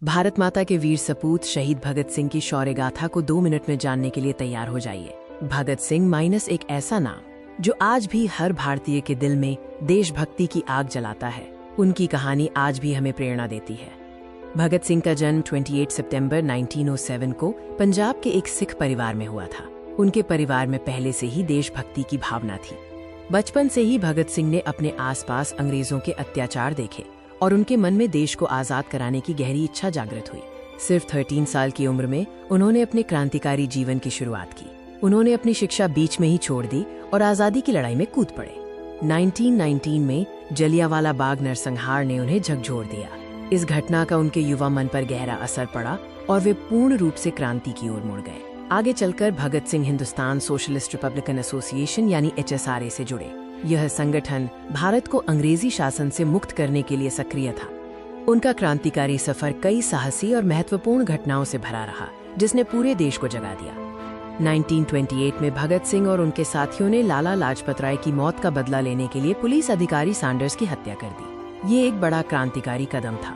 भारत माता के वीर सपूत शहीद भगत सिंह की शौर्य गाथा को 2 मिनट में जानने के लिए तैयार हो जाइए। भगत सिंह माइनस एक ऐसा नाम जो आज भी हर भारतीय के दिल में देशभक्ति की आग जलाता है। उनकी कहानी आज भी हमें प्रेरणा देती है। भगत सिंह का जन्म 28 सितंबर 1907 को पंजाब के एक सिख परिवार में हुआ था। उनके परिवार में पहले से ही देशभक्ति की भावना थी। बचपन से ही भगत सिंह ने अपने आसपास अंग्रेजों के अत्याचार देखे और उनके मन में देश को आजाद कराने की गहरी इच्छा जागृत हुई। सिर्फ 13 साल की उम्र में उन्होंने अपने क्रांतिकारी जीवन की शुरुआत की। उन्होंने अपनी शिक्षा बीच में ही छोड़ दी और आजादी की लड़ाई में कूद पड़े। 1919 में जलियांवाला बाग नरसंहार ने उन्हें झकझोर दिया। इस घटना का उनके युवा मन पर गहरा असर पड़ा और वे पूर्ण रूप से क्रांति की ओर मुड़ गए। आगे चलकर Bhagat Singh Hindustan Socialist Republican Association यानी HSRA से जुड़े। यह संगठन भारत को अंग्रेजी शासन से मुक्त करने के लिए सक्रिय था। उनका क्रांतिकारी सफर कई साहसी और महत्वपूर्ण घटनाओं से भरा रहा, जिसने पूरे देश को जगा दिया। 1928 में भगत सिंह और उनके साथियों ने लाला लाजपत राय की मौत का बदला लेने के लिए पुलिस अधिकारी सैंडर्स की हत्या कर दी। ये एक बड़ा क्रांतिकारी कदम था।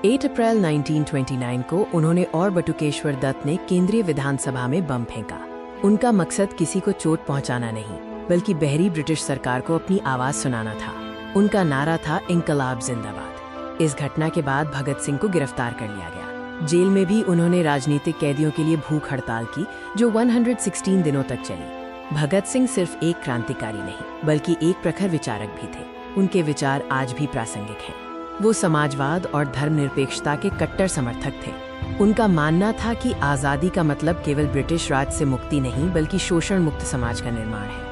8 अप्रैल 1929 को उन्होंने और बटुकेश्वर दत्त ने केंद्रीय विधानसभा में बम फेंका। उनका मकसद किसी को चोट पहुंचाना नहीं, बल्कि बहरी ब्रिटिश सरकार को अपनी आवाज सुनाना था। उनका नारा था इंकलाब जिंदाबाद। इस घटना के बाद भगत सिंह को गिरफ्तार कर लिया गया। जेल में भी उन्होंने राजनीतिक कैदियों के लिए भूख हड़ताल की, जो 116 दिनों तक चली। भगत सिंह सिर्फ एक क्रांतिकारी नहीं, बल्कि एक प्रखर विचारक भी थे। उनके विचार आज भी प्रासंगिक हैं। वो समाजवाद और धर्मनिरपेक्षता के कट्टर समर्थक थे। उनका मानना था कि आजादी का मतलब केवल ब्रिटिश राज से मुक्ति नहीं, बल्कि शोषण मुक्त समाज का निर्माण है।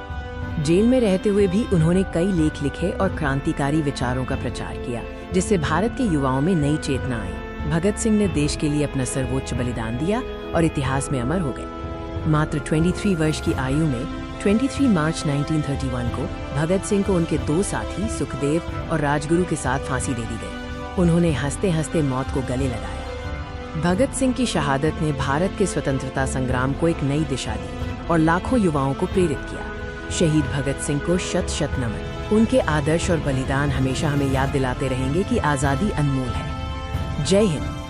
जेल में रहते हुए भी उन्होंने कई लेख लिखे और क्रांतिकारी विचारों का प्रचार किया, जिससे भारत के युवाओं में नई चेतना आई। भगत सिंह ने देश के लिए अपना सर्वोच्च बलिदान दिया और इतिहास में अमर हो गए। मात्र 23 वर्ष की आयु में 23 मार्च 1931 को भगत सिंह को उनके 2 साथी सुखदेव और राजगुरु के साथ फांसी दे दी गई। उन्होंने हंसते हंसते मौत को गले लगाया। भगत सिंह की शहादत ने भारत के स्वतंत्रता संग्राम को एक नई दिशा दी और लाखों युवाओं को प्रेरित किया। शहीद भगत सिंह को शत शत नमन। उनके आदर्श और बलिदान हमेशा हमें याद दिलाते रहेंगे कि आजादी अनमोल है। जय हिंद।